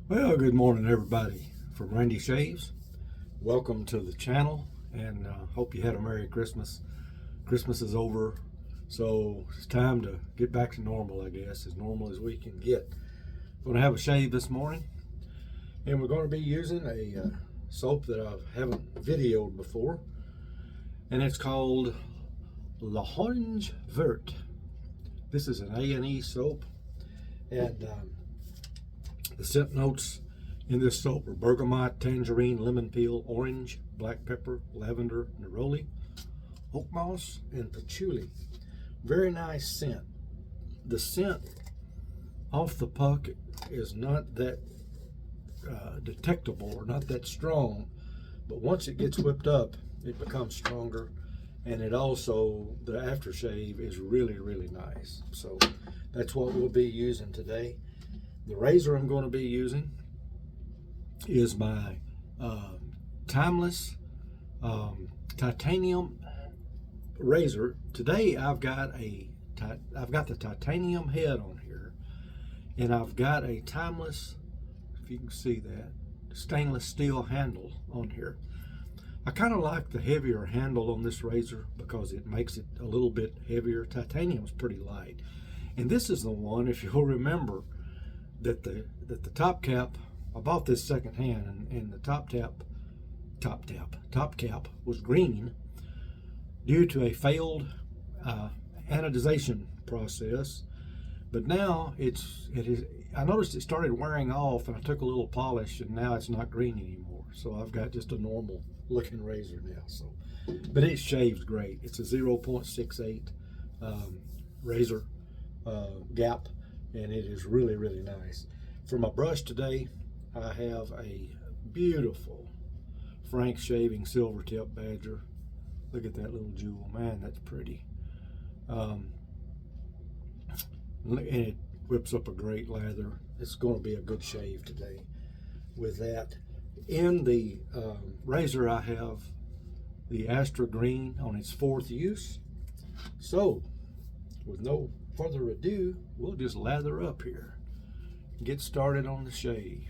Well, good morning, everybody, from Randy Shaves. Welcome to the channel, and hope you had a Merry Christmas. Christmas is over, so it's time to get back to normal, I guess, as normal as we can get. I'm going to have a shave this morning, and we're going to be using a soap that I haven't videoed before, and it's called L'Orange Verte. This is an A&E soap, and the scent notes in this soap are bergamot, tangerine, lemon peel, orange, black pepper, lavender, neroli, oak moss, and patchouli. Very nice scent. The scent off the puck is not that detectable or not that strong, but once it gets whipped up, it becomes stronger, and it also, the aftershave is really, really nice. So that's what we'll be using today. The razor I'm going to be using is my timeless titanium razor. Today I've got the titanium head on here, and I've got a timeless, if you can see that, stainless steel handle on here. I kind of like the heavier handle on this razor because it makes it a little bit heavier. Titanium's pretty light, and this is the one, if you'll remember, that the top cap, I bought this secondhand, and the top cap was green due to a failed anodization process. But now it is. I noticed it started wearing off, and I took a little polish, and now it's not green anymore. So I've got just a normal looking razor now. So, but it shaves great. It's a 0.68 razor gap, and it is really, really nice. For my brush today, I have a beautiful Frank Shaving Silver Tip Badger. Look at that little jewel, man, that's pretty. And it whips up a great lather. It's going to be a good shave today with that. In the razor, I have the Astra Green on its 4th use. So, with no further ado, we'll just lather up here and get started on the shave.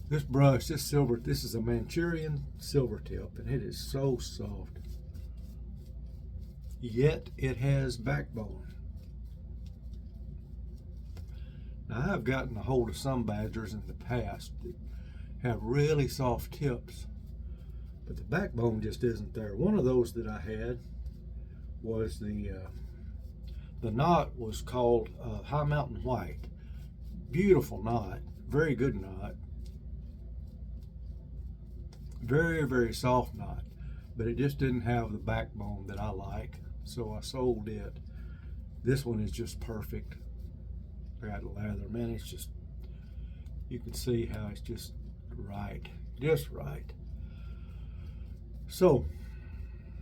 This brush, this is a Manchurian Silver Tip, and it is so soft, yet it has backbone. Now, I've gotten a hold of some badgers in the past that have really soft tips, but the backbone just isn't there. One of those that I had was the knot was called High Mountain White. Beautiful knot, very good knot, very, very soft knot, but it just didn't have the backbone that I like, so I sold it. This one is just perfect. I got lather, man, it's just, you can see how it's just right. So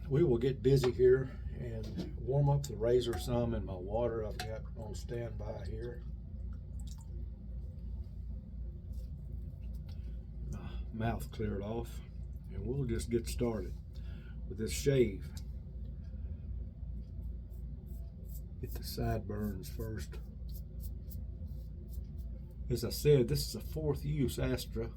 we will get busy here and warm up the razor some in my water I've got on standby here. My mouth cleared off, and we'll just get started with this shave. Get the sideburns first. As I said, this is a 4th use Astra.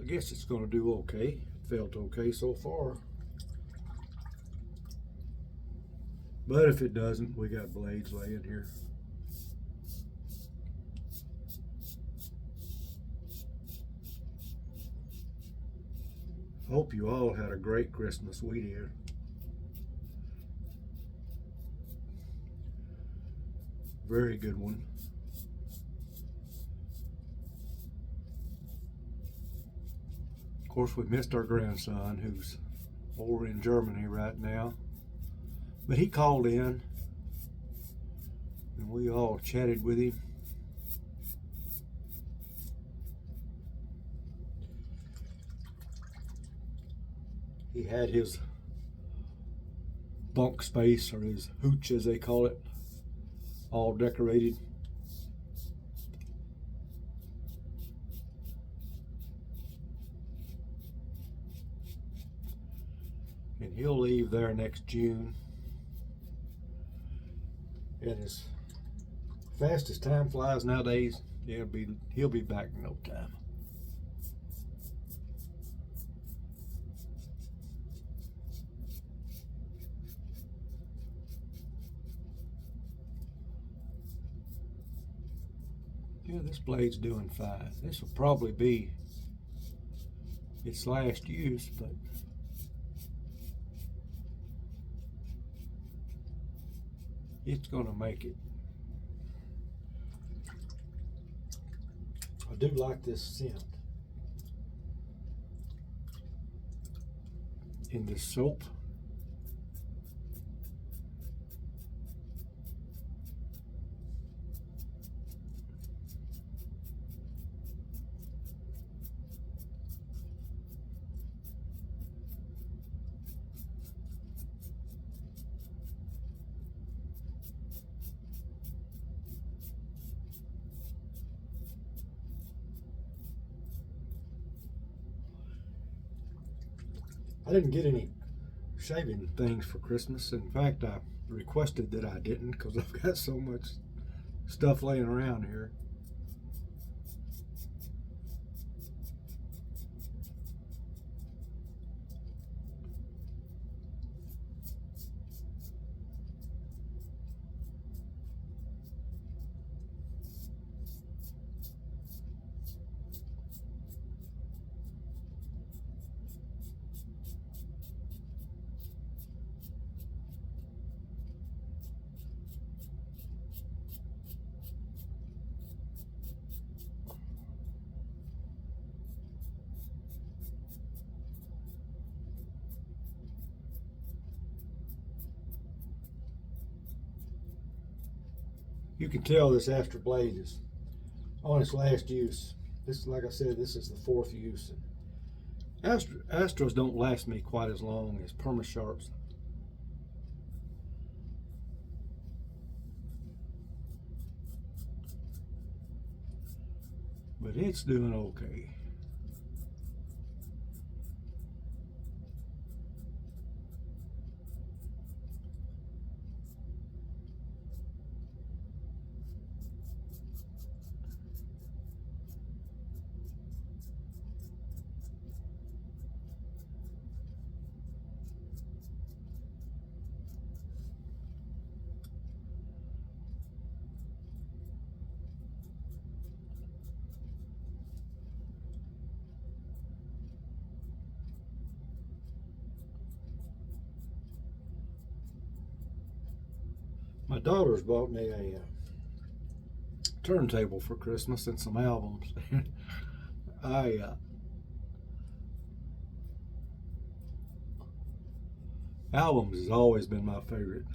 I guess it's going to do okay. It felt okay so far. But if it doesn't, we got blades laying here. Hope you all had a great Christmas. We did. Very good one. Of course, we missed our grandson, who's over in Germany right now. But he called in, and we all chatted with him. He had his bunk space, or his hooch as they call it, all decorated. And he'll leave there next June. And his Fast as time flies nowadays, he'll be back in no time. Yeah, this blade's doing fine. This will probably be its last use, but it's gonna make it. I do like this scent in this soap. I didn't get any shaving things for Christmas. In fact, I requested that I didn't because I've got so much stuff laying around here. You can tell this Astra blade is on its last use. This, like I said, this is the 4th use. Astras don't last me quite as long as Perma-Sharps. But it's doing okay. My daughter's bought me a turntable for Christmas and some albums. Albums has always been my favorite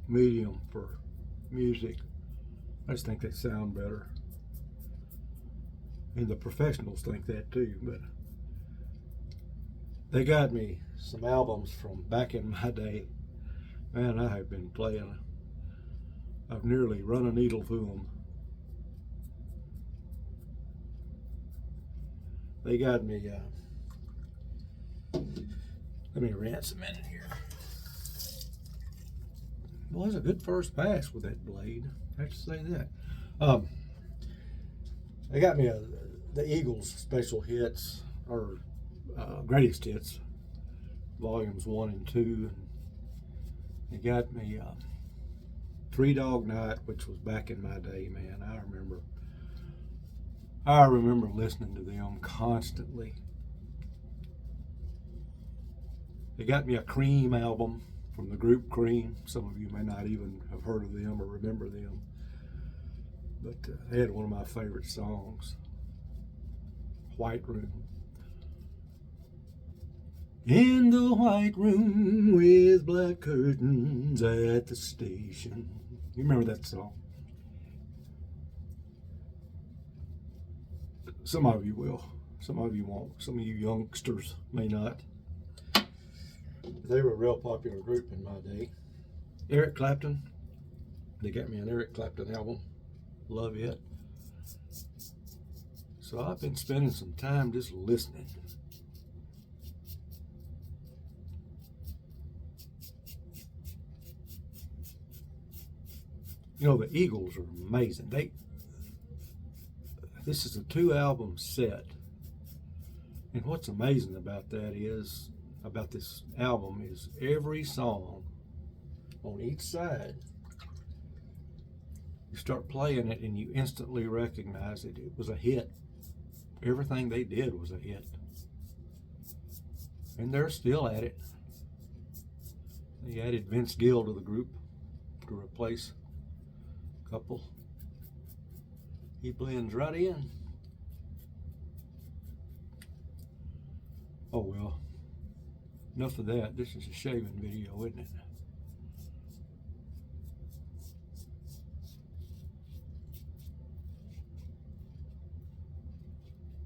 medium for music. I just think they sound better, and the professionals think that too. But they got me some albums from back in my day. Man, I have been playing. I've nearly run a needle through them. They got me, let me rinse them in here. Well, it's a good first pass with that blade. I have to say that. They got me the Eagles special hits, or greatest hits, volumes 1 and 2. And they got me Three Dog Night, which was back in my day, man. I remember listening to them constantly. They got me a Cream album from the group Cream. Some of you may not even have heard of them or remember them, but they had one of my favorite songs, White Room. In the white room with black curtains at the station. You remember that song? Some of you will. Some of you won't. Some of you youngsters may not. They were a real popular group in my day. Eric Clapton. They got me an Eric Clapton album. Love it. So I've been spending some time just listening. You know, the Eagles are amazing. This is a 2-album set. And what's amazing about this album is every song on each side, you start playing it and you instantly recognize it. It was a hit. Everything they did was a hit. And they're still at it. They added Vince Gill to the group to replace a couple. He blends right in. Oh well, enough of that. This is a shaving video, isn't it?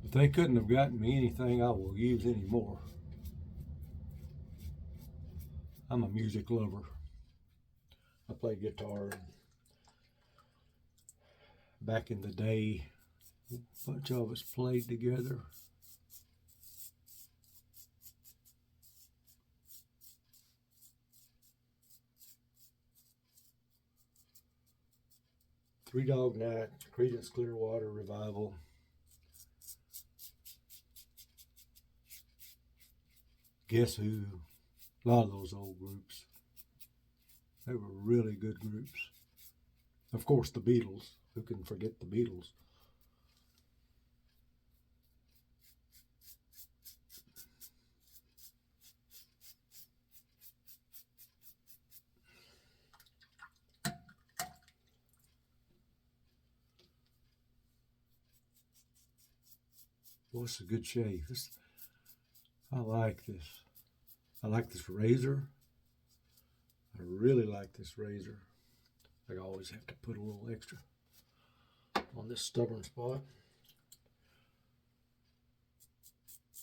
But they couldn't have gotten me anything I will use anymore. I'm a music lover. I play guitar. Back in the day, a bunch of us played together. Three Dog Night, Creedence Clearwater Revival. Guess Who? A lot of those old groups. They were really good groups. Of course, the Beatles. Who can forget the Beatles? Boy, it's a good shave. I like this. I like this razor. I really like this razor. I always have to put a little extra on this stubborn spot.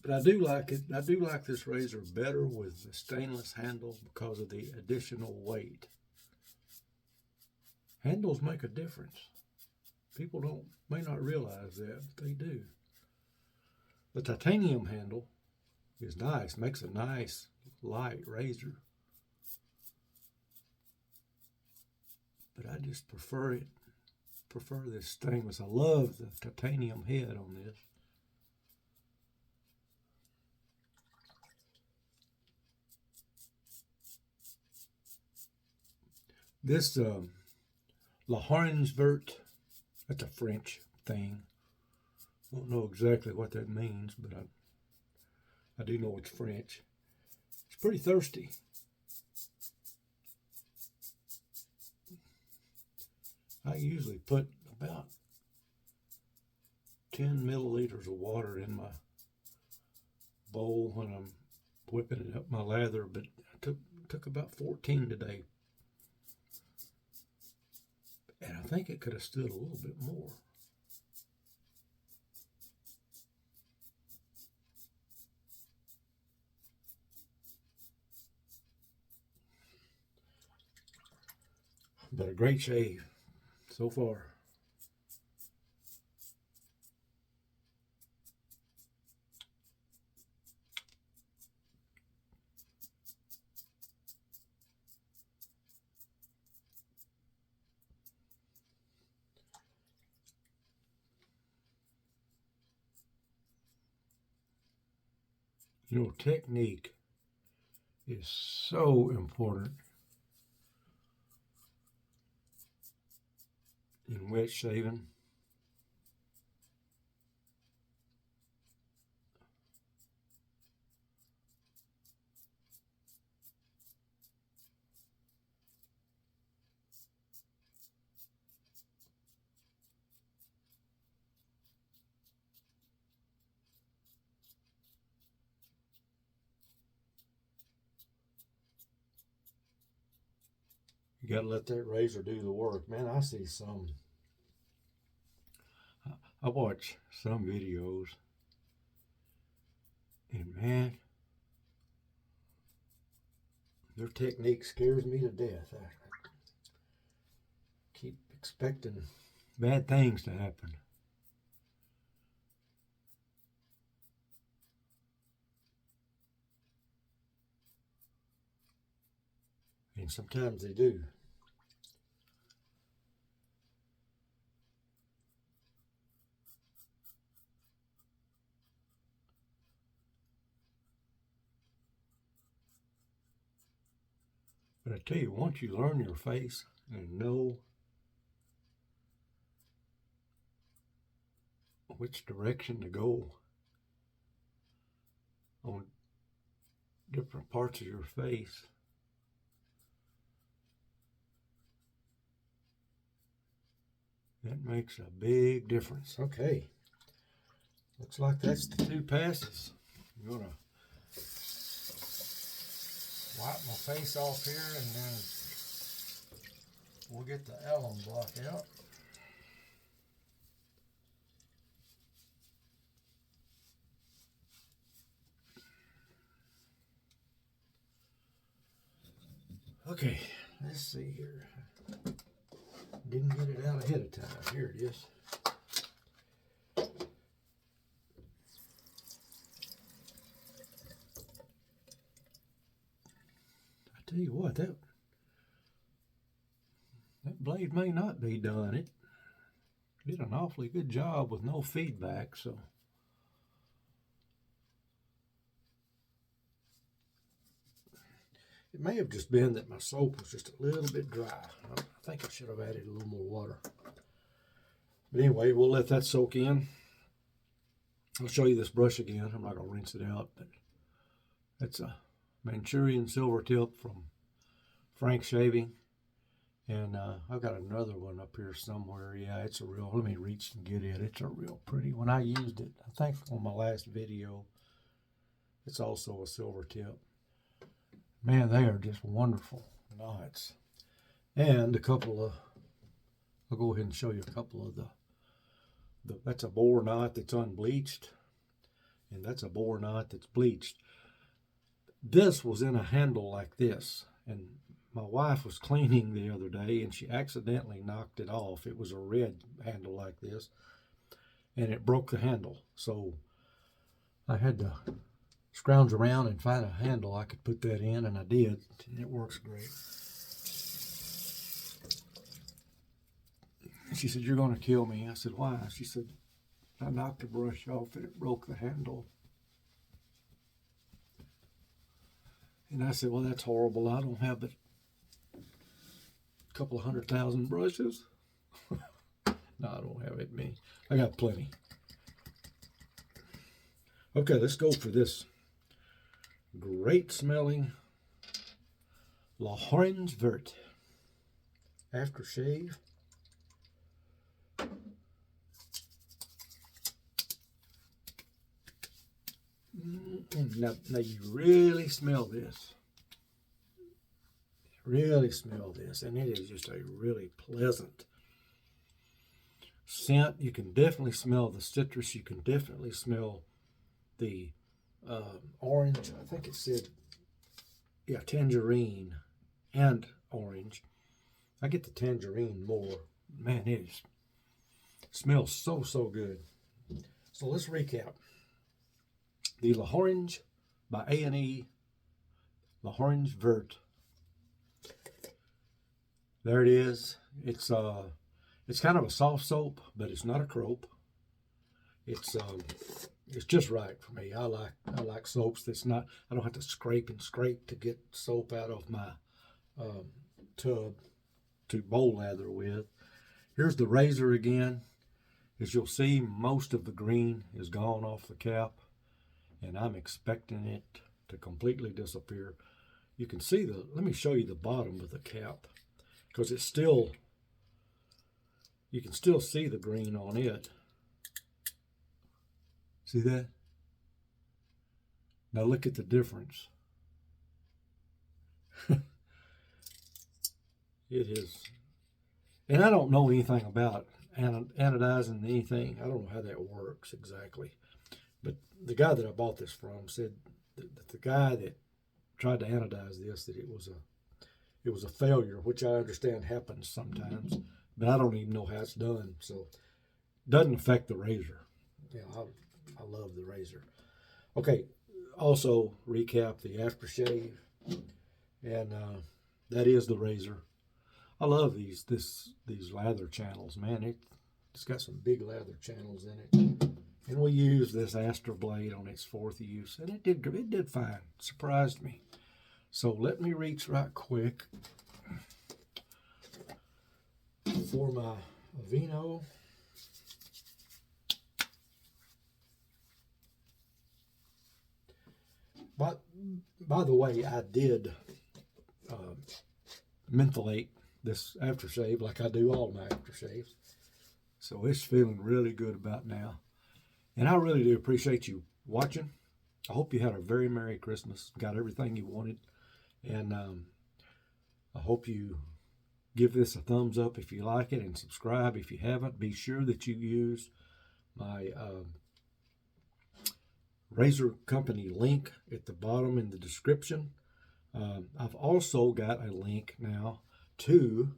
But I do like it. I do like this razor better with the stainless handle because of the additional weight. Handles make a difference. People may not realize that, but they do. The titanium handle is nice, makes a nice light razor. But I just prefer this stainless. I love the titanium head on this. This L'Orange Verte, that's a French thing. I don't know exactly what that means, but I do know it's French. It's pretty thirsty. I usually put about 10 milliliters of water in my bowl when I'm whipping it up my lather, but I took about 14 today. And I think it could have stood a little bit more. But a great shave so far. You know, technique is so important in wet shaving. You got to let that razor do the work. Man, I see some. I watch some videos, and man, their technique scares me to death. I keep expecting bad things to happen. And sometimes they do. But I tell you, once you learn your face and know which direction to go on different parts of your face, that makes a big difference. Okay, looks like that's the 2 passes. I'm gonna wipe my face off here, and then we'll get the alum block out. Okay, let's see here. Didn't get it out ahead of time. Here it is. I tell you what, that blade may not be done. It did an awfully good job with no feedback, so. It may have just been that my soap was just a little bit dry. I think I should have added a little more water. But anyway, we'll let that soak in. I'll show you this brush again. I'm not going to rinse it out, but that's a Manchurian Silver Tip from Frank's Shaving. And I've got another one up here somewhere. Yeah, it's a real, let me reach and get it. It's a real pretty one. I used it, I think, on my last video. It's also a silver tip. Man, they are just wonderful knots. And a couple of, I'll go ahead and show you a couple of that's a Bor knot that's unbleached. And that's a Bor knot that's bleached. This was in a handle like this. And my wife was cleaning the other day and she accidentally knocked it off. It was a red handle like this. And it broke the handle. So I had to scrounge around and find a handle I could put that in, and I did, and it works great. She said, "You're going to kill me." I said, "Why?" She said, "I knocked the brush off and it broke the handle." And I said, "Well, that's horrible. I don't have but a couple of 100,000 brushes." No, I don't have it many. I got plenty. Okay, let's go for this great smelling L'Orange Verte Aftershave. Now you really smell this. Really smell this, and it is just a really pleasant scent. You can definitely smell the citrus. You can definitely smell the orange. I think it said, yeah, tangerine and orange. I get the tangerine more. Man, it smells so good. So let's recap. The L'Orange by A&E L'Orange Verte. There it is. It's kind of a soft soap, but it's not a croap. It's just right for me. I like soaps that's not, I don't have to scrape to get soap out of my tub to bowl lather with. Here's the razor again. As you'll see, most of the green is gone off the cap, and I'm expecting it to completely disappear. You can see let me show you the bottom of the cap, because it's still, you can still see the green on it. See that? Now look at the difference. It is, and I don't know anything about anodizing anything. I don't know how that works exactly. But the guy that I bought this from said that the guy that tried to anodize this, that it was a failure, which I understand happens sometimes, but I don't even know how it's done. So it doesn't affect the razor. Yeah, I love the razor. Okay, also recap the aftershave, and that is the razor. I love these lather channels, man. It's got some big lather channels in it. And we used this Astra blade on its 4th use, and it did fine. Surprised me. So let me reach right quick for my Aveeno. But by the way, I did mentholate this aftershave like I do all my aftershaves. So it's feeling really good about now. And I really do appreciate you watching. I hope you had a very Merry Christmas, got everything you wanted. And I hope you give this a thumbs up if you like it, and subscribe if you haven't. Be sure that you use my razor company link at the bottom in the description. I've also got a link now to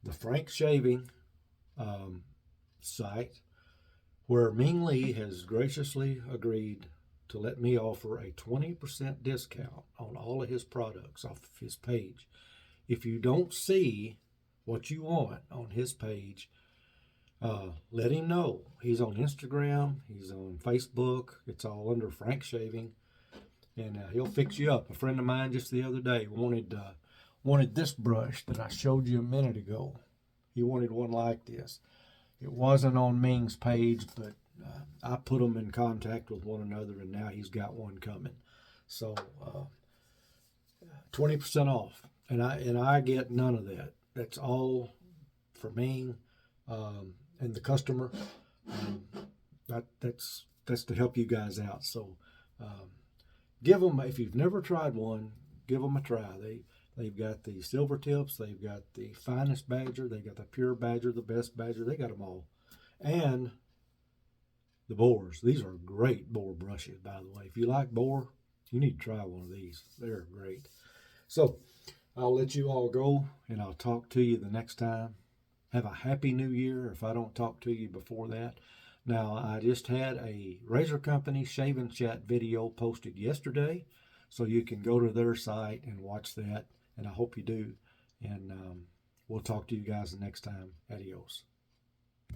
the Frank Shaving site, where Ming Lee has graciously agreed to let me offer a 20% discount on all of his products off of his page. If you don't see what you want on his page, let him know. He's on Instagram, he's on Facebook. It's all under Frank Shaving, and he'll fix you up. A friend of mine just the other day wanted this brush that I showed you a minute ago. He wanted one like this. It wasn't on Ming's page, but I put them in contact with one another, and now he's got one coming. So 20% off, and I get none of that. That's all for Ming and the customer. That's to help you guys out. So give them, if you've never tried one, give them a try. They've got the silver tips, they've got the finest badger, they got the pure badger, the best badger, they got them all. And the Bors. These are great Bor brushes, by the way. If you like Bor, you need to try one of these. They're great. So I'll let you all go, and I'll talk to you the next time. Have a happy new year if I don't talk to you before that. Now, I just had a Razor Company Shave and Chat video posted yesterday, so you can go to their site and watch that, and I hope you do. And we'll talk to you guys the next time. Adios.